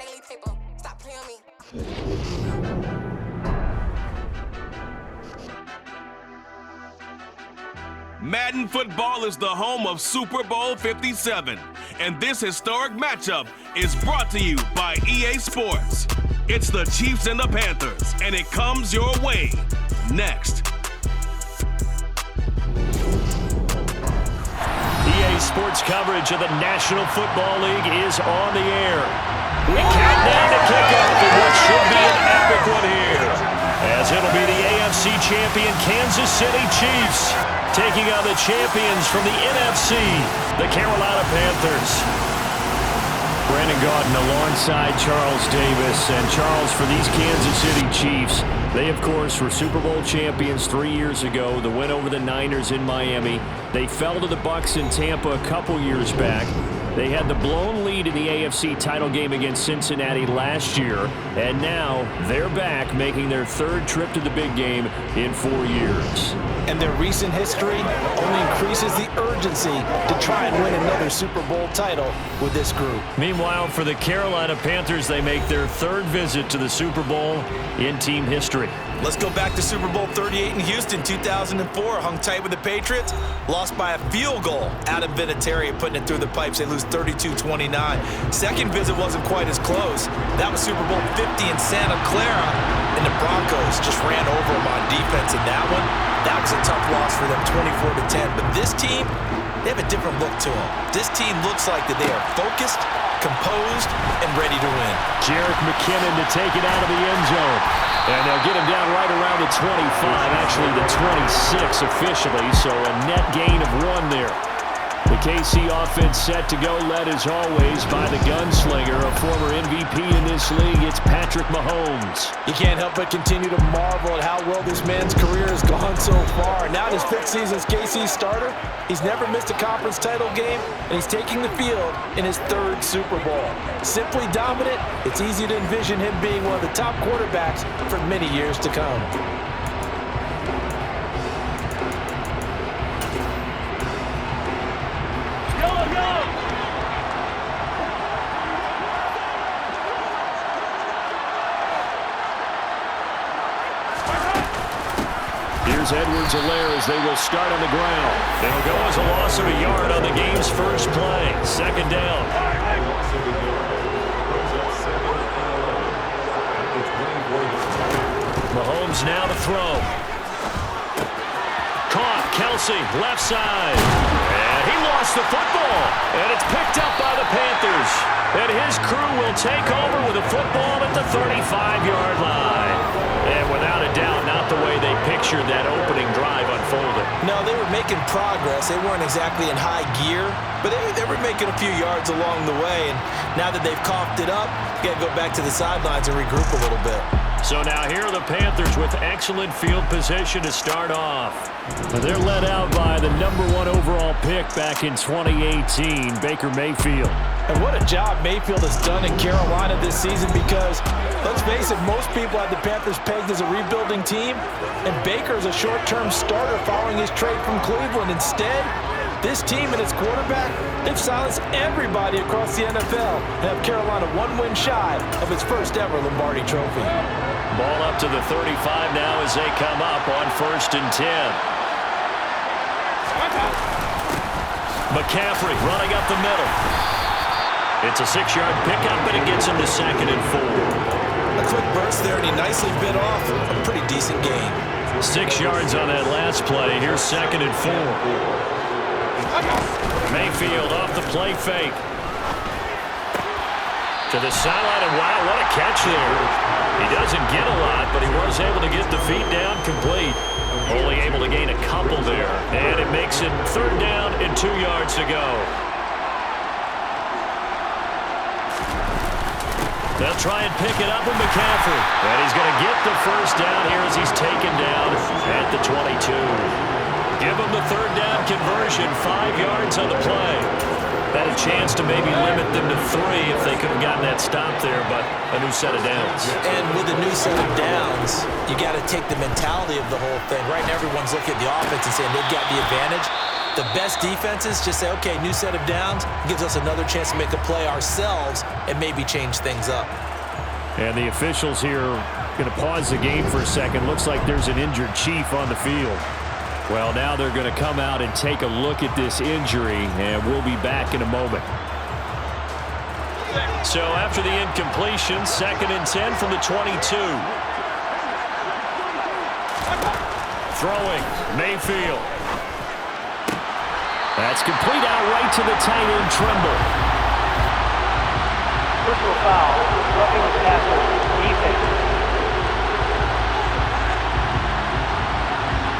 daily paper. Stop playing me. Madden football is the home of Super Bowl 57, and this historic matchup is brought to you by EA Sports. It's the Chiefs and the Panthers, and it comes your way next. EA Sports coverage of the National Football League is on the air. We count down to kickoff in what should be an epic one here, as it'll be the AFC champion Kansas City Chiefs taking on the champions from the NFC, the Carolina Panthers. Brandon Gaudin alongside Charles Davis. And Charles, for these Kansas City Chiefs, they, of course, were Super Bowl champions 3 years ago. The win over the Niners in Miami. They fell to the Bucs in Tampa a couple years back. They had the blown lead in the AFC title game against Cincinnati last year. And now they're back, making their third trip to the big game in 4 years. And their recent history only increases the urgency to try and win another Super Bowl title with this group. Meanwhile, for the Carolina Panthers, they make their third visit to the Super Bowl in team history. Let's go back to Super Bowl 38 in Houston, 2004. Hung tight with the Patriots. Lost by a field goal out of Vinatieri, putting it through the pipes. They lose 32-29. Second visit wasn't quite as close. That was Super Bowl 50 in Santa Clara. And the Broncos just ran over them on defense in that one. That was a tough loss for them, 24-10. But this team, they have a different look to them. This team looks like that they are focused, composed, and ready to win. Jerick McKinnon to take it out of the end zone. And they'll get him down right around the 25, actually the 26 officially, so a net gain of 1 there. The KC offense set to go, led as always by the gunslinger, a former MVP in this league. It's Patrick Mahomes. You can't help but continue to marvel at how well this man's career has gone so far. Now in his 5th season as KC's starter, he's never missed a conference title game, and he's taking the field in his 3rd Super Bowl. Simply dominant, it's easy to envision him being one of the top quarterbacks for many years to come. Edwards-Helaire as they will start on the ground. It'll go as a loss of a yard on the game's first play. Second down. Mahomes now to throw. Caught. Kelsey, left side. And he lost the football. And it's picked up by the Panthers. And his crew will take over with a football at the 35-yard line. And without a doubt, not the way they pictured that opening drive unfolding. No, they were making progress. They weren't exactly in high gear, but they were making a few yards along the way. And now that they've coughed it up, you got to go back to the sidelines and regroup a little bit. So now here are the Panthers with excellent field position to start off. They're led out by the #1 overall pick back in 2018, Baker Mayfield. And what a job Mayfield has done in Carolina this season, because, let's face it, most people have the Panthers pegged as a rebuilding team, and Baker is a short-term starter following his trade from Cleveland. Instead, this team and its quarterback, they've silenced everybody across the NFL and have Carolina 1 win shy of its first ever Lombardi Trophy. Ball up to the 35 now as they come up on 1st and 10. McCaffrey running up the middle. It's a 6-yard pickup, and it gets him to 2nd and 4. A quick burst there, and he nicely bit off a pretty decent gain. 6 yards on that last play. Here's 2nd and 4. Mayfield off the play fake. To the sideline, and wow, what a catch there. He doesn't get a lot, but he was able to get the feet down complete. Only able to gain a couple there. And it makes it 3rd down and 2 yards to go. They'll try and pick it up with McCaffrey. And he's going to get the first down here as he's taken down at the 22. Give him the 3rd down conversion, 5 yards on the play. Had a chance to maybe limit them to 3 if they could have gotten that stop there, but a new set of downs. And with a new set of downs, you got to take the mentality of the whole thing. Right now, everyone's looking at the offense and saying they've got the advantage. The best defenses just say, okay, new set of downs, gives us another chance to make a play ourselves and maybe change things up. And the officials here going to pause the game for a second. Looks like there's an injured Chief on the field. Well, now they're going to come out and take a look at this injury, and we'll be back in a moment. So after the incompletion, 2nd and 10 from the 22. Throwing, Mayfield. That's complete out right to the tight end, Trimble. Personal foul, roughing the passer, defense.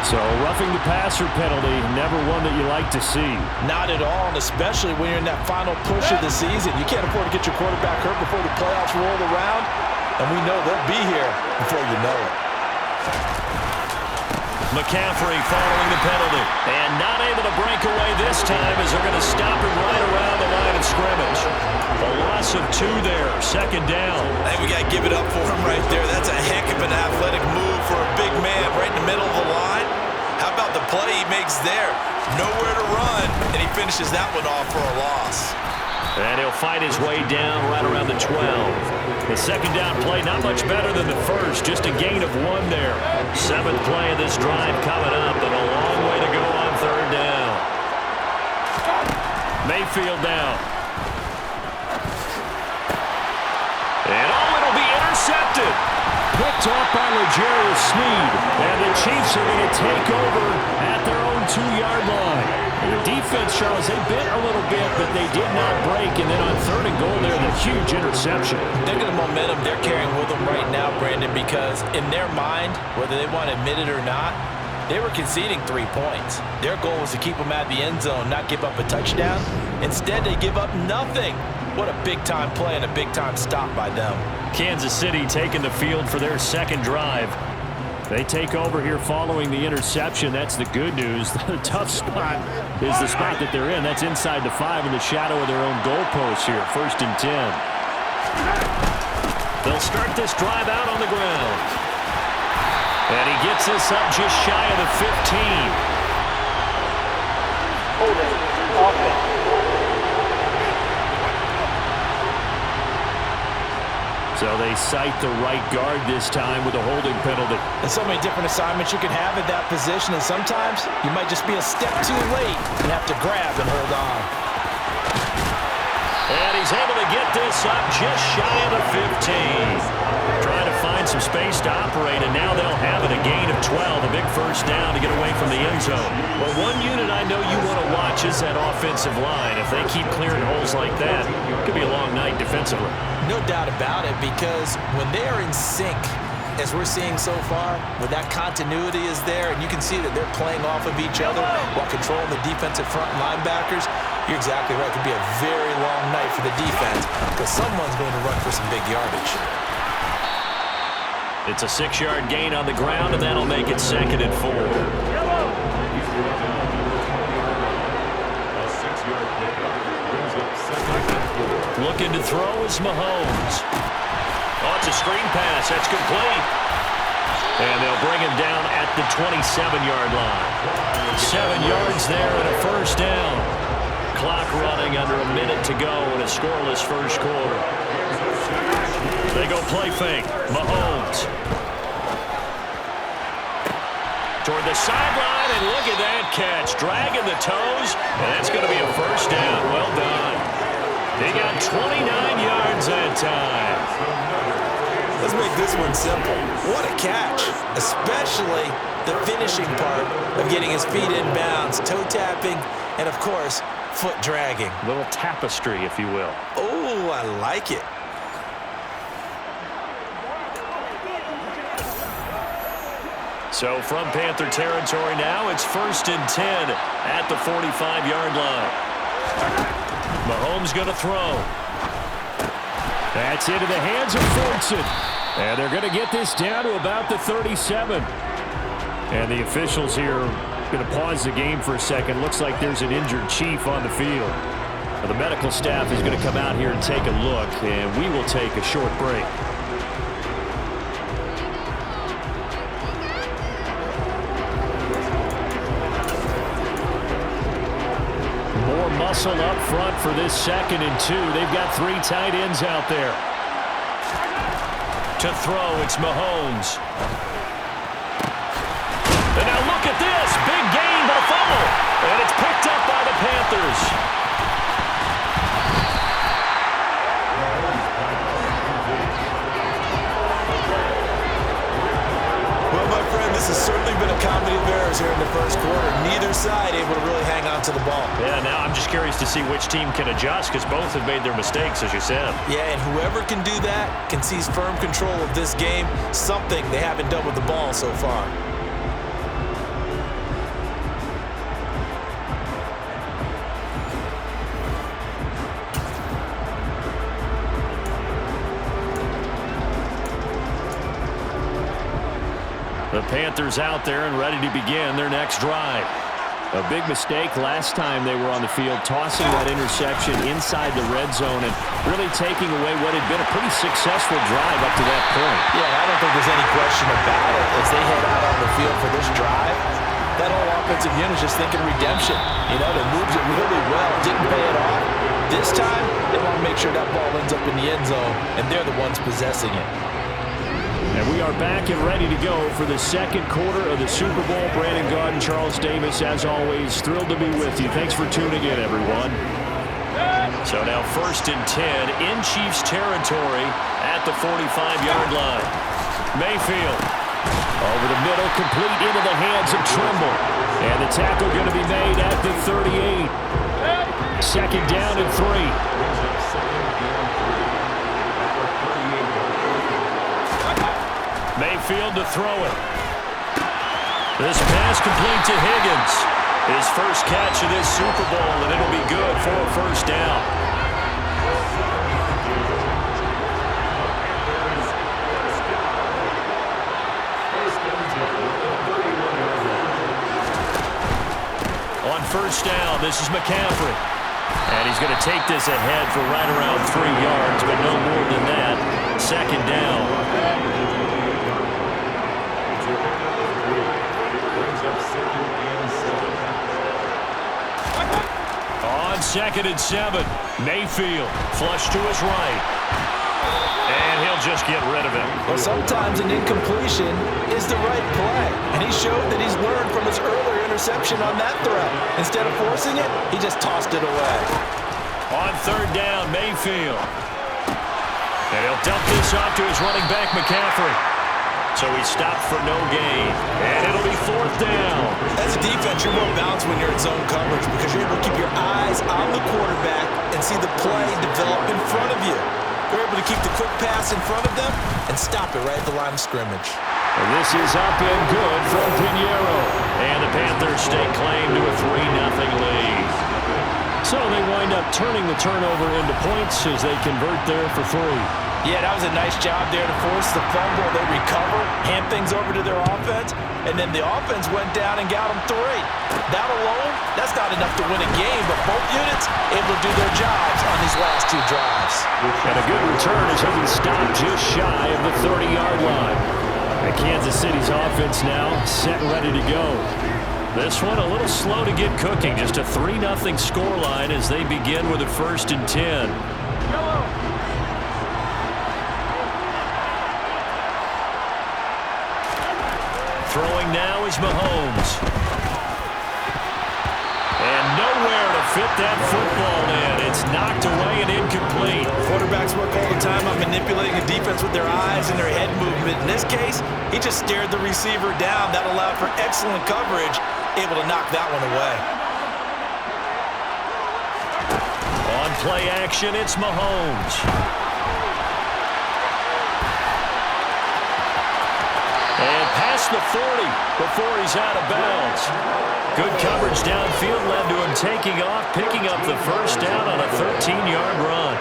So roughing the passer penalty, never one that you like to see. Not at all, and especially when you're in that final push of the season. You can't afford to get your quarterback hurt before the playoffs roll around, and we know they'll be here before you know it. McCaffrey following the penalty. And not able to break away this time as they're going to stop him right around the line of scrimmage. A loss of 2 there, 2nd down. I think we got to give it up for him right there. That's a heck of an athletic move for a big man right in the middle of the line. How about the play he makes there? Nowhere to run, and he finishes that one off for a loss. And he'll fight his way down right around the 12. The 2nd down play, not much better than the first, just a gain of 1 there. 7th play of this drive coming up, and a long way to go on 3rd down. Mayfield down. And it'll be intercepted. Picked off by L'Jarius Sneed. And the Chiefs are going to take over at their own 2-yard line. And the defense, Charles, they bit a little bit, but they did not break. And then on 3rd and goal there, the huge interception. Think of the momentum they're carrying with them right now, Brandon, because in their mind, whether they want to admit it or not, they were conceding 3 points. Their goal was to keep them at the end zone, not give up a touchdown. Instead, they give up nothing. What a big-time play and a big-time stop by them. Kansas City taking the field for their 2nd drive. They take over here following the interception. That's the good news. The tough spot is the spot that they're in. That's inside the 5 in the shadow of their own goalpost here. 1st and 10. They'll start this drive out on the ground. And he gets this up just shy of the 15. Holding, offense. So they cite the right guard this time with a holding penalty. There's so many different assignments you can have at that position, and sometimes you might just be a step too late and have to grab and hold on. And he's able to get this up just shy of the 15. Trying to find some space to operate, and now they'll have it, a gain of 12, a big 1st down to get away from the end zone. Well, one unit I know you want to watch is that offensive line. If they keep clearing holes like that, it could be a long night defensively. No doubt about it, because when they are in sync, as we're seeing so far, when that continuity is there, and you can see that they're playing off of each other while controlling the defensive front linebackers, you're exactly right. It could be a very long night for the defense because someone's going to run for some big yardage. It's a 6-yard gain on the ground, and that'll make it 2nd and 4. Looking to throw is Mahomes. Oh, it's a screen pass. That's complete. And they'll bring him down at the 27-yard line. 7 yards there and a 1st down. Clock running under a minute to go in a scoreless 1st quarter. They go play fake. Mahomes. Toward the sideline, and look at that catch. Dragging the toes, and that's going to be a 1st down. Well done. They got 29 yards that time. Let's make this one simple. What a catch, especially the finishing part of getting his feet in bounds, toe tapping, and of course, foot dragging. A little tapestry, if you will. Oh, I like it. So from Panther territory now, it's 1st and 10 at the 45-yard line. Mahomes going to throw. That's into the hands of Fortson. And they're going to get this down to about the 37. And the officials here going to pause the game for a second. Looks like there's an injured Chief on the field. The medical staff is going to come out here and take a look, and we will take a short break. hustle up front for this 2nd and 2. They've got 3 tight ends out there. To throw, it's Mahomes. And now look at this. Big gain, but a fumble. And it's picked up by the Panthers. This has certainly been a comedy of errors here in the first quarter. Neither side able to really hang on to the ball. Yeah, now I'm just curious to see which team can adjust because both have made their mistakes, as you said. Yeah, and whoever can do that can seize firm control of this game, something they haven't done with the ball so far. The Panthers out there and ready to begin their next drive. A big mistake last time they were on the field, tossing that interception inside the red zone and really taking away what had been a pretty successful drive up to that point. Yeah, I don't think there's any question about it. As they head out on the field for this drive, that whole offensive unit is just thinking redemption. You know, they moved it really well, didn't pay it off. This time, they want to make sure that ball ends up in the end zone, and they're the ones possessing it. And we are back and ready to go for the 2nd quarter of the Super Bowl. Brandon Gaud and Charles Davis, as always, thrilled to be with you. Thanks for tuning in, everyone. So now 1st and 10 in Chiefs territory at the 45-yard line. Mayfield over the middle, complete into the hands of Trimble. And the tackle going to be made at the 38. 2nd down and 3. Mayfield to throw it. This pass complete to Higgins. His first catch of this Super Bowl, and it'll be good for a 1st down. On 1st down, this is McCaffrey. And he's going to take this ahead for right around 3 yards, but no more than that. 2nd down. On 2nd and 7, Mayfield flush to his right. And he'll just get rid of it. Well, sometimes an incompletion is the right play. And he showed that he's learned from his earlier interception on that throw. Instead of forcing it, he just tossed it away. On 3rd down, Mayfield. And he'll dump this off to his running back, McCaffrey. So he stopped for no gain. And it'll be 4th down. As a defense, you're more balanced when you're in zone coverage because you're able to keep your eyes on the quarterback and see the play develop in front of you. You're able to keep the quick pass in front of them and stop it right at the line of scrimmage. And this is up and good from Pinheiro. And the Panthers stake claim to a 3-0 lead. So they wind up turning the turnover into points as they convert there for 3. Yeah, that was a nice job there to force the fumble. They recover, hand things over to their offense, and then the offense went down and got them 3. That alone, that's not enough to win a game, but both units able to do their jobs on these last 2 drives. And a good return as he'll be stopped just shy of the 30-yard line. And Kansas City's offense now set and ready to go. This one a little slow to get cooking, just a 3-0 scoreline as they begin with a 1st and 10. Throwing now is Mahomes. And nowhere to fit that football in. It's knocked away and incomplete. Quarterbacks work all the time on manipulating a defense with their eyes and their head movement. In this case, he just stared the receiver down. That allowed for excellent coverage, able to knock that one away. On play action, it's Mahomes. And past the 40 before he's out of bounds. Good coverage downfield led to him taking off, picking up the 1st down on a 13-yard run.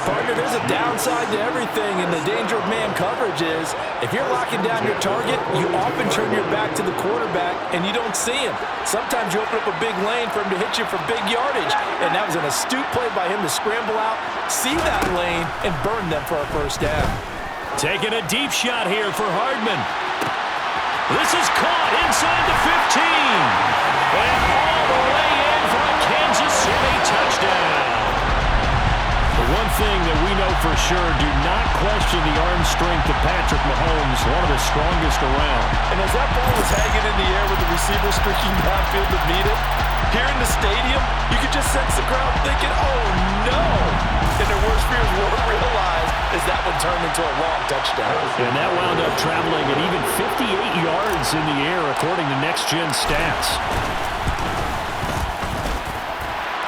Partner, there's a downside to everything, and the danger of man coverage is if you're locking down your target, you often turn your back to the quarterback and you don't see him. Sometimes you open up a big lane for him to hit you for big yardage, and that was an astute play by him to scramble out, see that lane, and burn them for a 1st down. Taking a deep shot here for Hardman. This is caught inside the 15. And all the way in for a Kansas City touchdown. The one thing that we know for sure, do not question the arm strength of Patrick Mahomes, one of the strongest around. And as that ball was hanging in the air with the receiver streaking downfield to meet it, here in the stadium, you could just sense the crowd thinking, oh no! And their worst fears were realized as that one turned into a long touchdown. And that wound up traveling at even 58 yards in the air, according to Next Gen Stats.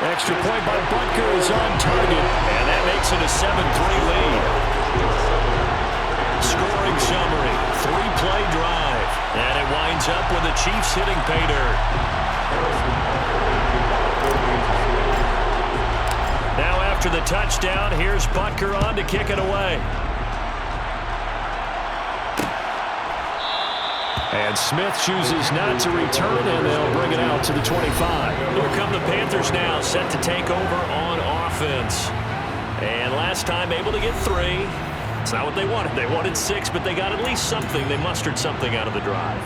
Extra point by Butker is on target, and that makes it a 7-3 lead. Scoring summary, 3-play drive, and it winds up with the Chiefs hitting pay dirt. Now after the touchdown, here's Butker on to kick it away. And Smith chooses not to return, and they'll bring it out to the 25. Here come the Panthers now, set to take over on offense. And last time able to get 3. It's not what they wanted. They wanted 6, but they got at least something. They mustered something out of the drive.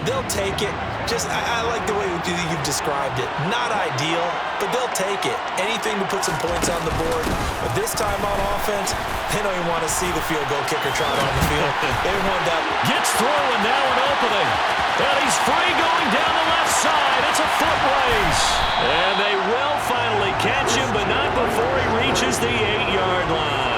They'll take it. I like the way you've described it. Not ideal, but they'll take it. Anything to put some points on the board. But this time on offense, they don't even want to see the field goal kicker trot on the field. They want that. Gets through, and now an opening. And he's free going down the left side. It's a foot race. And they will finally catch him, but not before he reaches the 8-yard line.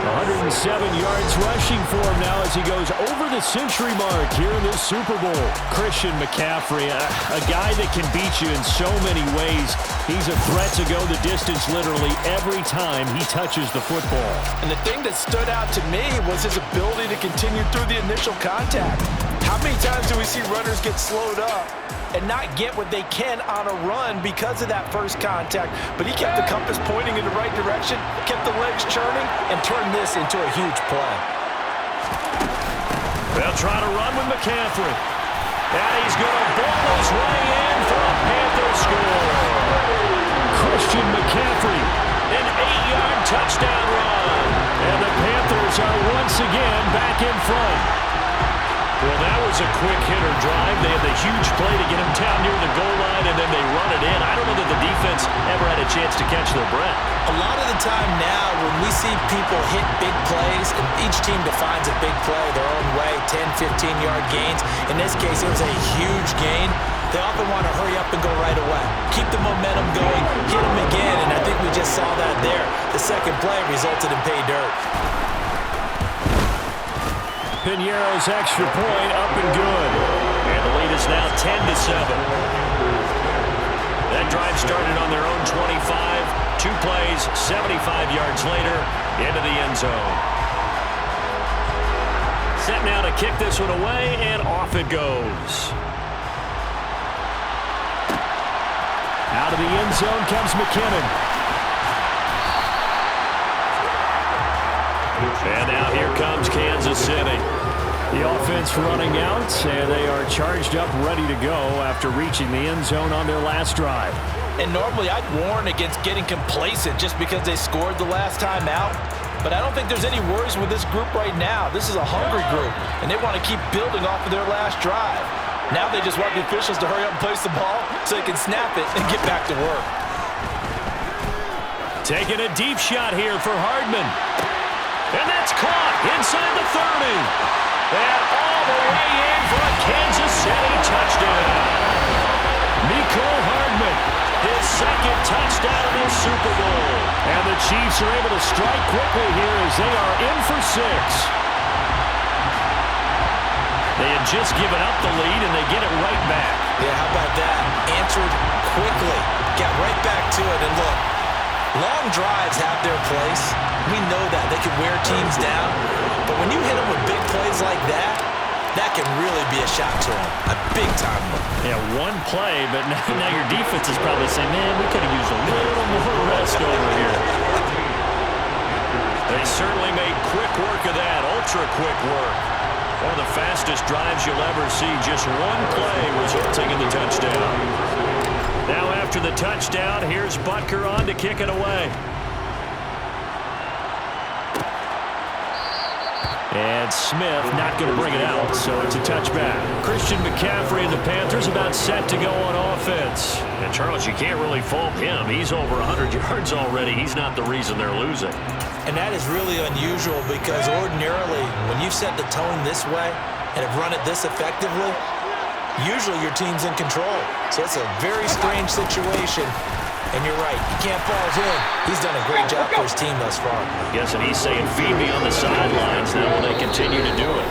107 yards rushing for him now as he goes over the century mark here in this Super Bowl. Christian McCaffrey, a guy that can beat you in so many ways. He's a threat to go the distance literally every time he touches the football. And the thing that stood out to me was his ability to continue through the initial contact. How many times do we see runners get slowed up and not get what they can on a run because of that first contact? But he kept the compass pointing in the right direction, kept the legs churning, and turned this into a huge play. They'll try to run with McCaffrey. And he's going to ball his way in for a Panther score. Christian McCaffrey, an 8-yard touchdown run. And the Panthers are once again back in front. Well, that was a quick hitter drive. They had the huge play to get him down near the goal line, and then they run it in. I don't know that the defense ever had a chance to catch their breath. A lot of the time now, when we see people hit big plays, and each team defines a big play their own way, 10, 15-yard gains. In this case, it was a huge gain. They often want to hurry up and go right away. Keep the momentum going, hit them again, and I think we just saw that there. The second play resulted in pay dirt. Piñeiro's extra point up and good. And the lead is now 10-7. That drive started on their own 25. 2 plays, 75 yards later, into the end zone. Set now to kick this one away, and off it goes. Out of the end zone comes McKinnon. And now here comes Kansas City. The offense running out, and they are charged up, ready to go after reaching the end zone on their last drive. And normally I'd warn against getting complacent just because they scored the last time out. But I don't think there's any worries with this group right now. This is a hungry group, and they want to keep building off of their last drive. Now they just want the officials to hurry up and place the ball so they can snap it and get back to work. Taking a deep shot here for Hardman. And that's caught inside the 30. And all the way in for a Kansas City touchdown. Mecole Hardman, his second touchdown of this Super Bowl. And the Chiefs are able to strike quickly here as they are in for 6. They had just given up the lead, and they get it right back. Yeah, how about that? Answered quickly. Got right back to it, and look. Long drives have their place. We know that. They can wear teams down. But when you hit them with big plays like that, that can really be a shot to them. A big-time one. Yeah, one play, but now your defense is probably saying, man, we could have used a little more rest over here. They certainly made quick work of that, ultra-quick work. One of the fastest drives you'll ever see. Just one play resulting in the touchdown. Now after the touchdown, here's Butker on to kick it away. And Smith not going to bring it out, so it's a touchback. Christian McCaffrey and the Panthers about set to go on offense. And, Charles, you can't really fault him. He's over 100 yards already. He's not the reason they're losing. And that is really unusual because ordinarily when you've set the tone this way and have run it this effectively, usually your team's in control. So it's a very strange situation. And you're right, you can't fault him. He's done a great job for his team thus far. I guess, and he's saying, feed me on the sidelines now when they continue to do it.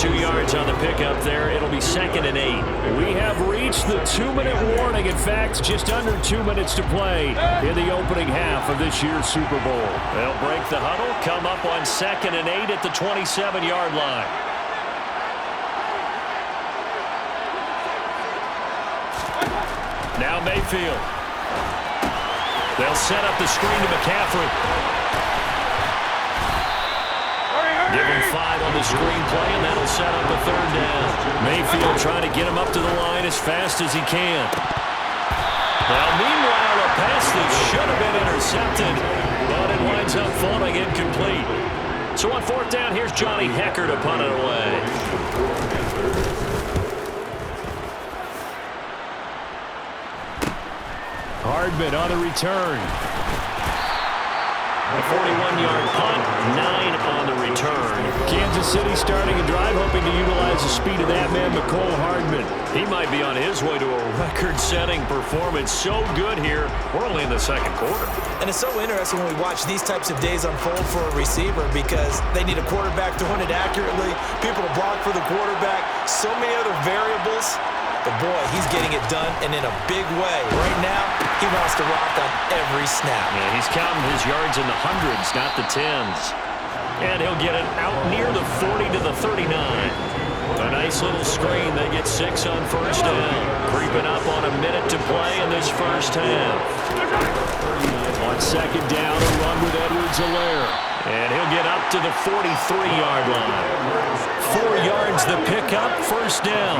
2 yards on the pickup there. It'll be 2nd and 8. We have reached the 2-minute warning. In fact, just under 2 minutes to play in the opening half of this year's Super Bowl. They'll break the huddle, come up on 2nd and 8 at the 27-yard line. Now Mayfield. They'll set up the screen to McCaffrey. Give him 5 on the screen play, and that'll set up a 3rd down. Mayfield trying to get him up to the line as fast as he can. Now, meanwhile, a pass that should have been intercepted, but it winds up falling incomplete. So on 4th down, here's Johnny Hecker to punt it away. Hardman on the return. A 41-yard punt, 9 on the return. Kansas City starting a drive, hoping to utilize the speed of that man, McCole Hardman. He might be on his way to a record-setting performance. So good here. We're only in the 2nd quarter. And it's so interesting when we watch these types of days unfold for a receiver because they need a quarterback throwing it accurately, people to block for the quarterback, so many other variables. But, boy, he's getting it done, and in a big way. Right now, he wants to rock on every snap. Yeah, he's counting his yards in the hundreds, not the tens. And he'll get it out near the 40 to the 39. A nice little screen. They get 6 on 1st down. Creeping up on a minute to play in this first half. On 2nd down, a run with Edwards-Helaire. And he'll get up to the 43-yard line. 4 yards the pickup, 1st down.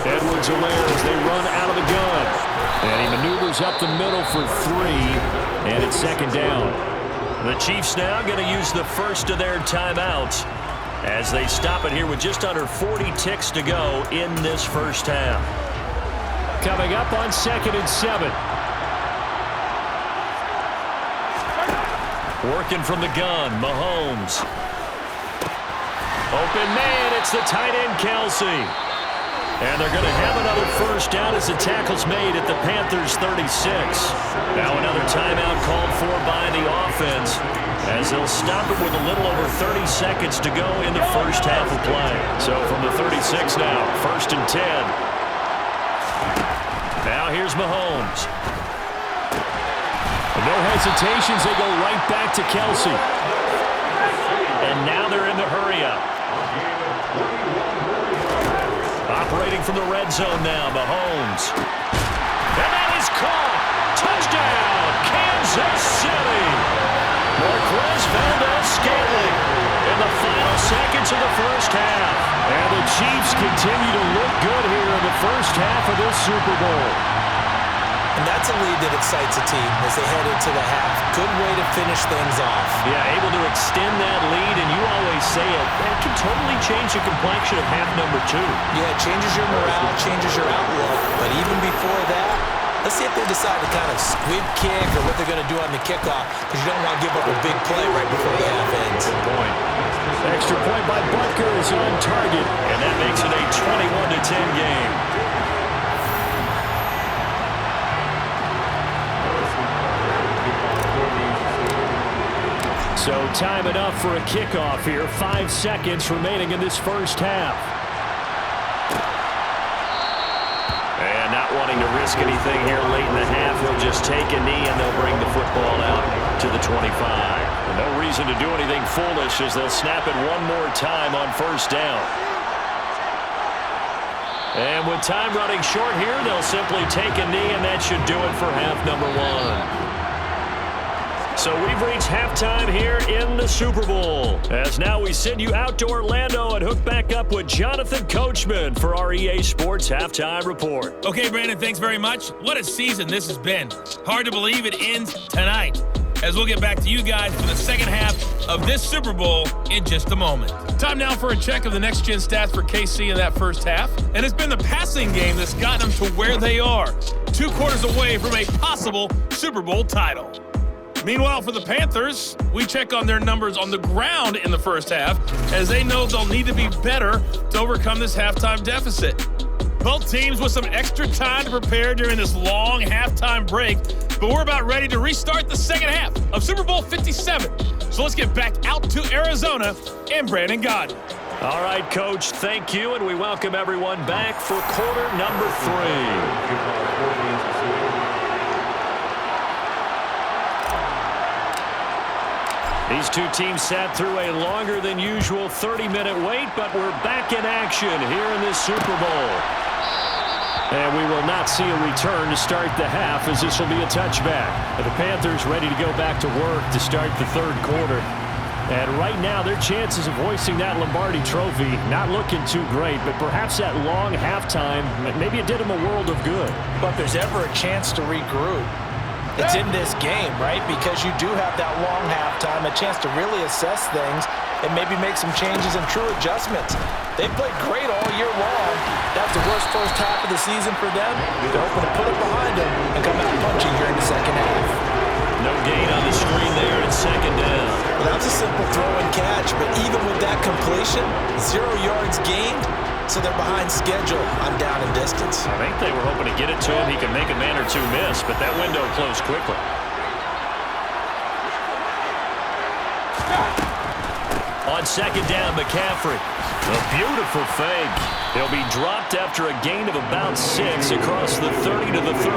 Edwards-Helaire as they run out of the gun. And he maneuvers up the middle for 3, and it's 2nd down. The Chiefs now going to use the first of their timeouts as they stop it here with just under 40 ticks to go in this first half. Coming up on 2nd and 7. Working from the gun, Mahomes. Open man, it's the tight end, Kelsey. And they're going to have another first down as the tackle's made at the Panthers' 36. Now another timeout called for by the offense as they'll stop it with a little over 30 seconds to go in the first half of play. So from the 36 now, 1st and 10. Now here's Mahomes. No hesitations, they go right back to Kelsey. And now they're in the hurry-up. Operating from the red zone now, Mahomes. And that is caught. Touchdown, Kansas City. Marquez Valdez-Scantling in the final seconds of the first half. And the Chiefs continue to look good here in the first half of this Super Bowl. And that's a lead that excites a team as they head into the half. Good way to finish things off. Yeah, able to extend that lead, and you always say it, that can totally change the complexion of half number 2. Yeah, it changes your morale, changes your outlook. But even before that, let's see if they decide to kind of squib kick or what they're going to do on the kickoff because you don't want to give up a big play right before the half ends. Good point. Extra point by Butker is on target, and that makes it a 21-10 game. So time enough for a kickoff here. 5 seconds remaining in this first half. And not wanting to risk anything here late in the half, they'll just take a knee and they'll bring the football out to the 25. And no reason to do anything foolish as they'll snap it one more time on 1st down. And with time running short here, they'll simply take a knee, and that should do it for half number 1. So we've reached halftime here in the Super Bowl. As now we send you out to Orlando and hook back up with Jonathan Coachman for our EA Sports Halftime Report. Okay, Brandon, thanks very much. What a season this has been. Hard to believe it ends tonight. as we'll get back to you guys for the second half of this Super Bowl in just a moment. Time now for a check of the next-gen stats for KC in that first half. And it's been the passing game that's gotten them to where they are, 2 quarters away from a possible Super Bowl title. Meanwhile, for the Panthers, we check on their numbers on the ground in the first half, as they know they'll need to be better to overcome this halftime deficit. Both teams with some extra time to prepare during this long halftime break, but we're about ready to restart the second half of Super Bowl 57. So let's get back out to Arizona and Brandon Gaudin. All right, Coach, thank you, and we welcome everyone back for quarter number 3. These two teams sat through a longer than usual 30-minute wait, but we're back in action here in this Super Bowl. And we will not see a return to start the half, as this will be a touchback. The Panthers ready to go back to work to start the third quarter. And right now, their chances of hoisting that Lombardi trophy not looking too great, but perhaps that long halftime, maybe it did them a world of good. But if there's ever a chance to regroup, it's in this game, right? Because you do have that long halftime, a chance to really assess things and maybe make some changes and true adjustments. They've played great all year long. That's the worst first half of the season for them. They're hoping to put it behind them and come out punching here in the second half. No gain on the screen there at second down. Well, that was a simple throw and catch, but even with that completion, 0 yards gained, so they're behind schedule on down and distance. I think they were hoping to get it to him. He could make a man or two miss, but that window closed quickly. On second down, McCaffrey. A beautiful fake. He'll be dropped after a gain of about 6 across the 30 to the 31.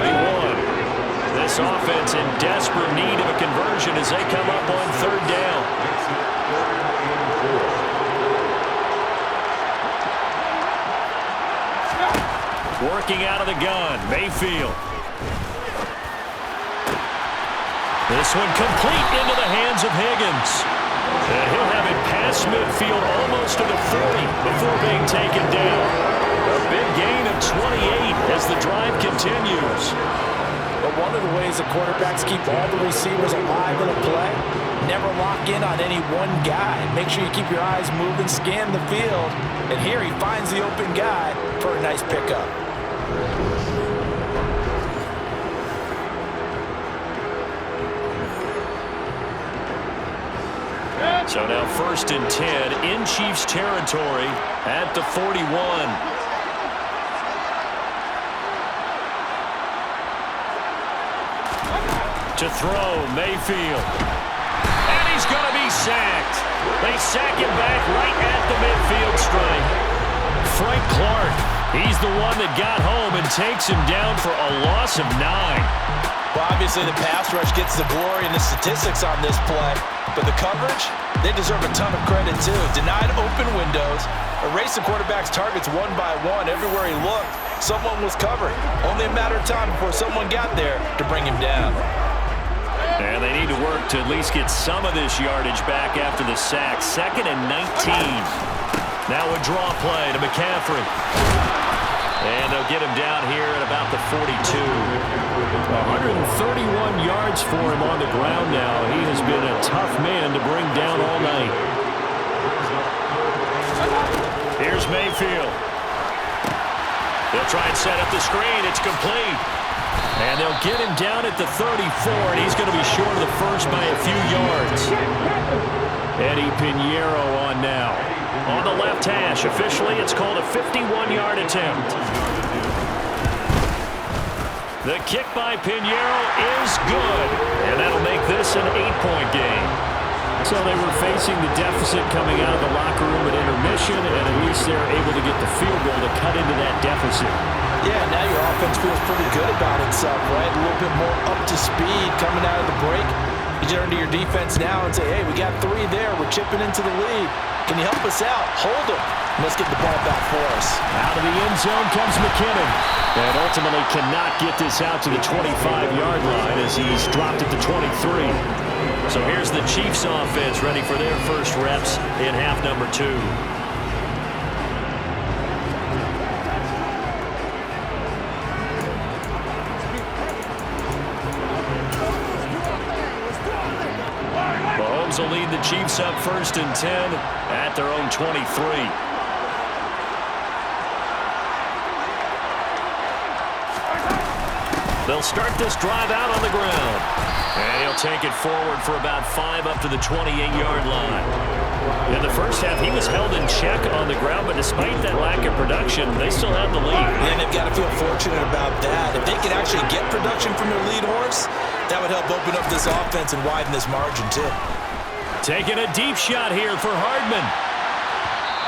This offense in desperate need of a conversion as they come up on third down. Working out of the gun, Mayfield. This one complete into the hands of Higgins. And he'll have it past midfield almost to the 40 before being taken down. A big gain of 28 as the drive continues. But one of the ways the quarterbacks keep all the receivers alive in a play, never lock in on any one guy. Make sure you keep your eyes moving, scan the field. And here he finds the open guy for a nice pickup. So now 1st and 10 in Chiefs territory at the 41. To throw, Mayfield. And he's going to be sacked. They sack him back right at the midfield stripe. Frank Clark, he's the one that got home and takes him down for a loss of 9. Well, obviously the pass rush gets the glory and the statistics on this play, but the coverage, they deserve a ton of credit too. Denied open windows, erased the quarterback's targets one by one. Everywhere he looked, someone was covering. Only a matter of time before someone got there to bring him down. And they need to work to at least get some of this yardage back after the sack. 2nd and 19. Now a draw play to McCaffrey. And they'll get him down here at about the 42. 131 yards for him on the ground now. He has been a tough man to bring down all night. Here's Mayfield. They'll try and set up the screen. It's complete. And they'll get him down at the 34, and he's going to be short of the first by a few yards. Eddie Pinheiro on now. On the left hash, officially, it's called a 51-yard attempt. The kick by Pinheiro is good, and that'll make this an 8-point game. So they were facing the deficit coming out of the locker room at intermission, and at least they're able to get the field goal to cut into that deficit. Yeah, now your offense feels pretty good about itself, right? A little bit more up to speed coming out of the break. You turn to your defense now and say, hey, we got 3 there. We're chipping into the lead. Can you help us out? Hold them. Let's get the ball back for us. Out of the end zone comes McKinnon. And ultimately cannot get this out to the 25-yard line as he's dropped at the 23. So here's the Chiefs offense ready for their first reps in half number 2. Mahomes will lead the Chiefs up 1st and 10 at their own 23. They'll start this drive out on the ground. And he'll take it forward for about 5 up to the 28-yard line. In the first half, he was held in check on the ground, but despite that lack of production, they still have the lead. And they've got to feel fortunate about that. If they can actually get production from their lead horse, that would help open up this offense and widen this margin, too. Taking a deep shot here for Hardman.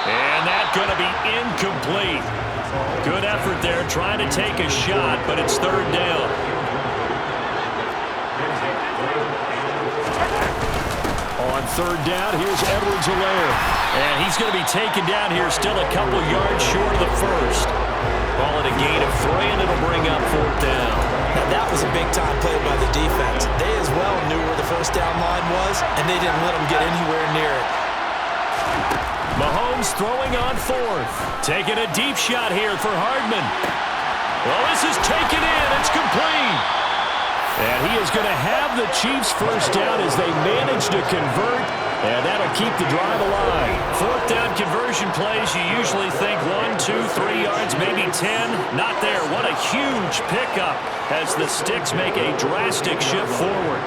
And that's going to be incomplete. Good effort there, trying to take a shot, but it's 3rd down. On 3rd down, here's Edwards-Helaire. And he's going to be taken down here, still a couple yards short of the first. Ball at a gain of 3, and it'll bring up 4th down. Now, that was a big-time play by the defense. They as well knew where the first down line was, and they didn't let them get anywhere near it. Mahomes throwing on 4th. Taking a deep shot here for Hardman. Well, this is taken in. It's complete. And he is going to have the Chiefs first down as they manage to convert. And that'll keep the drive alive. 4th down conversion plays, you usually think 1, 2, 3 yards, maybe 10. Not there. What a huge pickup as the Sticks make a drastic shift forward.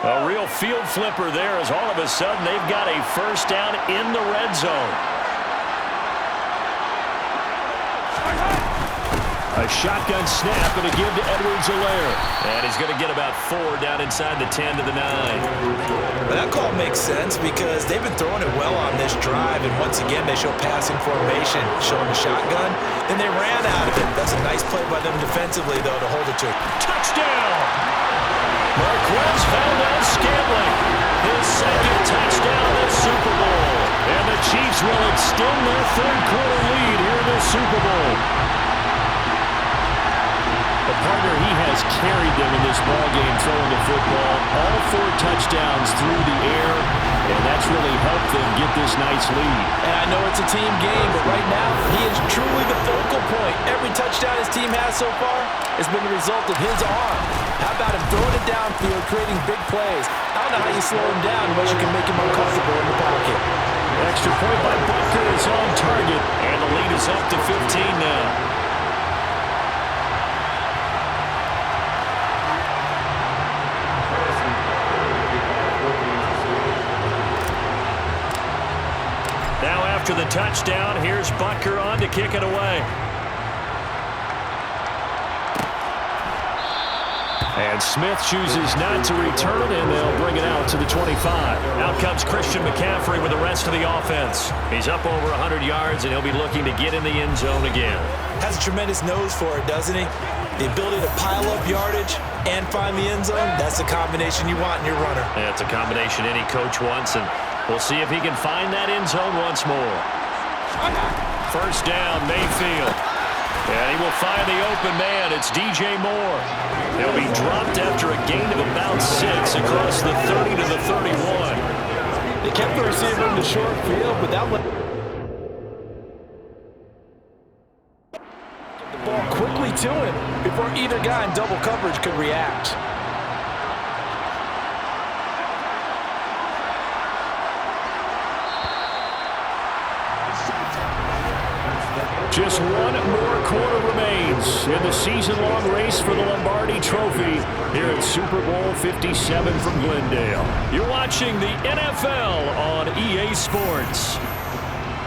A real field flipper there as all of a sudden they've got a first down in the red zone. A shotgun snap and a give to Edwards-Helaire. And he's going to get about 4 down inside the 10 to the 9. But that call makes sense because they've been throwing it well on this drive, and once again they show passing formation, showing the shotgun. Then they ran out of it. That's a nice play by them defensively, though, to hold it to. Touchdown! Marquez found out Scantling. His 2nd touchdown this Super Bowl. And the Chiefs will extend their 3rd quarter lead here in the Super Bowl. The partner, he has carried them in this ballgame throwing the football. All 4 touchdowns through the air, and that's really helped them get this nice lead. And I know it's a team game, but right now, he is truly the focal point. Every touchdown his team has so far has been the result of his arm. How about him throwing it downfield, creating big plays? I don't know how you slow him down unless you can make him uncomfortable in the pocket. Extra point by Butker is on target, and the lead is up to 15 now. Now after the touchdown, here's Butker on to kick it away. And Smith chooses not to return it, and they'll bring it out to the 25. Out comes Christian McCaffrey with the rest of the offense. He's up over 100 yards, and he'll be looking to get in the end zone again. Has a tremendous nose for it, doesn't he? The ability to pile up yardage and find the end zone, that's the combination you want in your runner. Yeah, it's a combination any coach wants, and we'll see if he can find that end zone once more. First down, Mayfield. And he will find the open man. It's DJ Moore. He'll be dropped after a gain of about 6 across the 30 to the 31. They kept the receiver in the short field, but that one... the ball quickly to him before either guy in double coverage could react. Just one more quarter remains in the season-long race for the Lombardi Trophy here at Super Bowl 57 from Glendale. You're watching the NFL on EA Sports.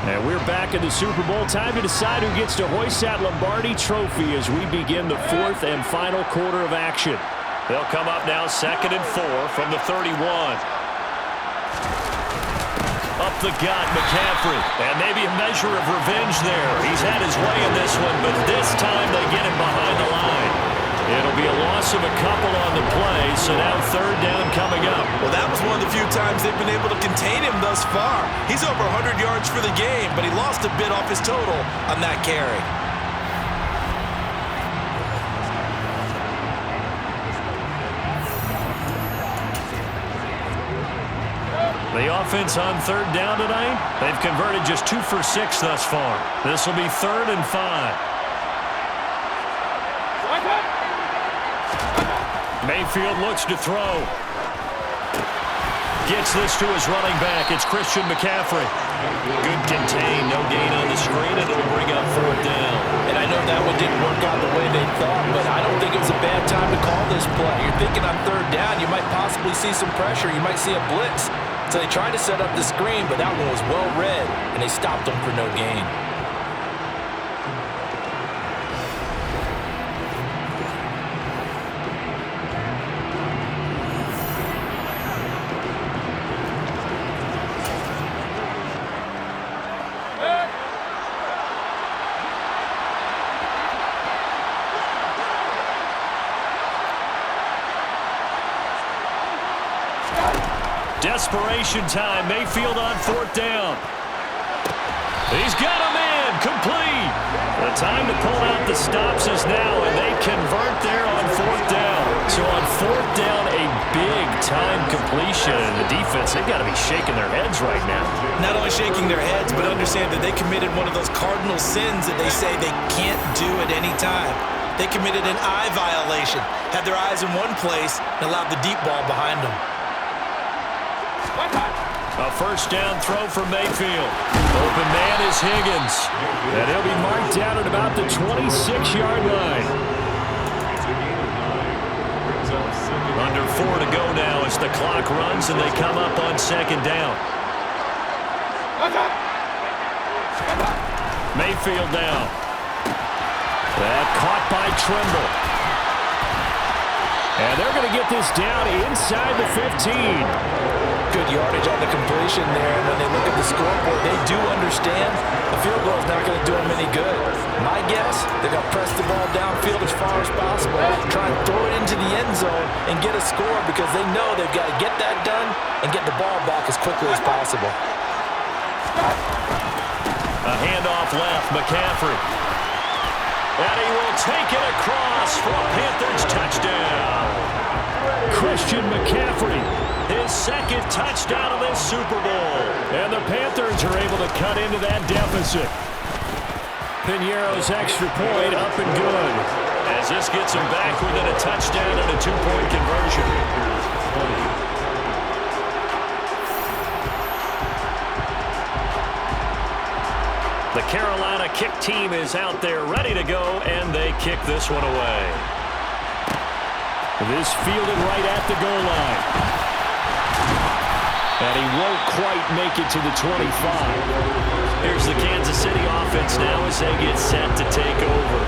And we're back in the Super Bowl. Time to decide who gets to hoist that Lombardi Trophy as we begin the 4th and final quarter of action. They'll come up now 2nd and 4 from the 31. Up the gut, McCaffrey. And maybe a measure of revenge there. He's had his way in this one, but this time they get him behind the line. It'll be a loss of a couple on the play, so now 3rd down coming up. Well, that was one of the few times they've been able to contain him thus far. He's over 100 yards for the game, but he lost a bit off his total on that carry. The offense on third down tonight, they've converted just 2 for 6 thus far. This will be 3rd and 5. Mayfield looks to throw. Gets this to his running back. It's Christian McCaffrey. Good contain, no gain on the screen, and it'll bring up 4th down. And I know that one didn't work out the way they thought, but I don't think it was a bad time to call this play. You're thinking on 3rd down, you might possibly see some pressure. You might see a blitz. So they tried to set up the screen, but that one was well read, and they stopped them for no gain. Desperation time. Mayfield on 4th down. He's got a man. Complete. The time to pull out the stops is now, and they convert there on 4th down. So on 4th down, a big-time completion. And the defense, they've got to be shaking their heads right now. Not only shaking their heads, but understand that they committed one of those cardinal sins that they say they can't do at any time. They committed an eye violation, had their eyes in one place, and allowed the deep ball behind them. A 1st down throw for Mayfield. Open man is Higgins. And he'll be marked down at about the 26-yard line. Under 4 to go now as the clock runs and they come up on 2nd down. Mayfield down. That caught by Trimble. And they're going to get this down inside the 15. Good yardage on the completion there, and when they look at the scoreboard, they do understand a field goal is not going to do them any good. My guess, they're going to press the ball downfield as far as possible, try and throw it into the end zone and get a score because they know they've got to get that done and get the ball back as quickly as possible. A handoff left, McCaffrey. And he will take it across for a Panthers touchdown. Christian McCaffrey, his 2nd touchdown of this Super Bowl. And the Panthers are able to cut into that deficit. Piñeiro's extra point up and good, as this gets him back within a touchdown and a 2-point conversion. The Carolina kick team is out there ready to go, and they kick this one away. This fielded right at the goal line. And he won't quite make it to the 25. Here's the Kansas City offense now as they get set to take over.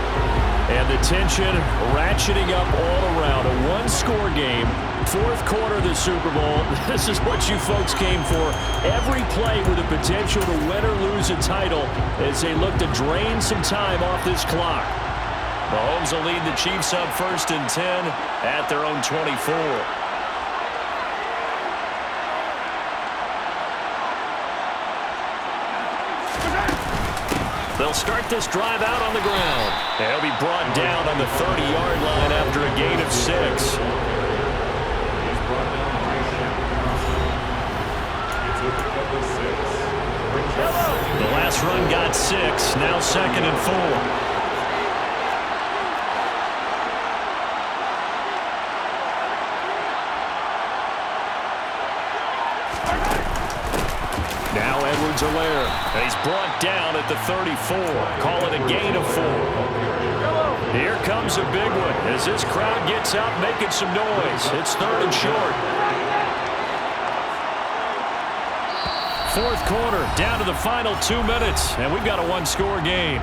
And the tension ratcheting up all around. A 1-score game. 4th quarter of the Super Bowl. This is what you folks came for. Every play with the potential to win or lose a title as they look to drain some time off this clock. Mahomes will lead the Chiefs up 1st and 10 at their own 24. They'll start this drive out on the ground. They'll be brought down on the 30-yard line after a gain of 6. The last run got 6. Now 2nd and 4. Now Edwards-Helaire. And he's brought down at the 34. Call it a gain of 4. Here comes a big one as this crowd gets up making some noise. It's 3rd and short. 4th quarter, down to the final 2 minutes, and we've got a 1-score game.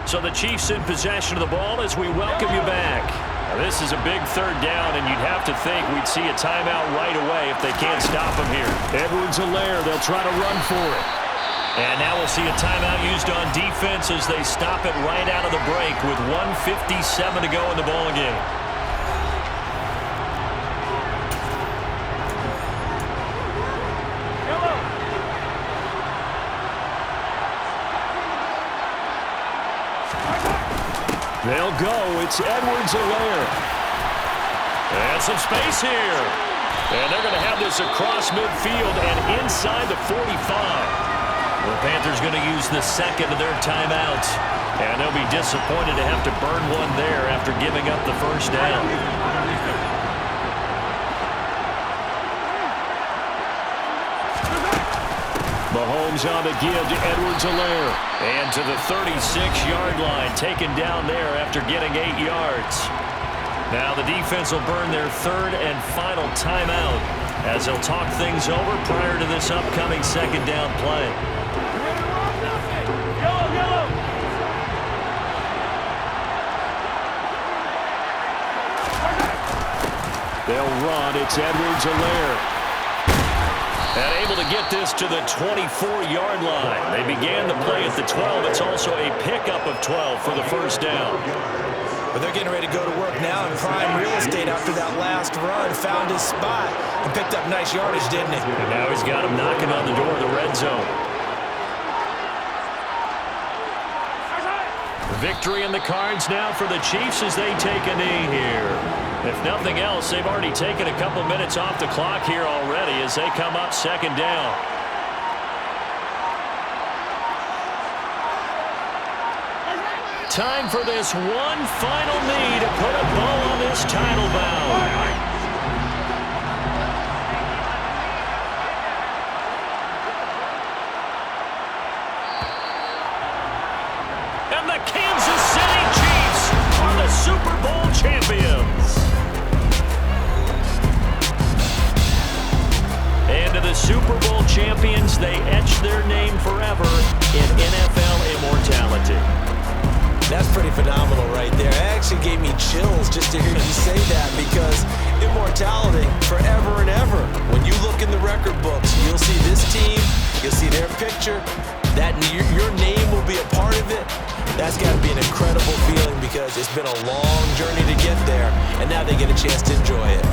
So the Chiefs in possession of the ball as we welcome you back. Now, this is a big 3rd down, and you'd have to think we'd see a timeout right away if they can't stop him here. Edwards-Helaire, they'll try to run for it. And now we'll see a timeout used on defense as they stop it right out of the break with 1:57 to go in the ballgame. They'll go. It's Edwards-Helaire. And some space here. And they're going to have this across midfield and inside the 45. The Panthers going to use the second of their timeouts. And they'll be disappointed to have to burn one there after giving up the first down. Mahomes on the give to Edwards-Helaire. And to the 36-yard line, taken down there after getting 8 yards. Now the defense will burn their third and final timeout as they'll talk things over prior to this upcoming second down play. They'll run. It's Edwards-Helaire. And able to get this to the 24-yard line. They began the play at the 12. It's also a pickup of 12 for the first down. But they're getting ready to go to work now in prime real estate after that last run. Found his spot and picked up nice yardage, didn't he? And now he's got him knocking on the door of the red zone. Victory in the cards now for the Chiefs as they take a knee here. If nothing else, they've already taken a couple minutes off the clock here already as they come up second down. Time for this one final knee to put a bow on this title bout. And the Kansas City Chiefs are the Super Bowl champions. And to the Super Bowl champions, they etch their name forever in NFL immortality. That's pretty phenomenal right there. It actually gave me chills just to hear you say that because immortality forever and ever. When you look in the record books, you'll see this team, you'll see their picture, that your name will be a part of it. That's got to be an incredible feeling because it's been a long journey to get there, and now they get a chance to enjoy it.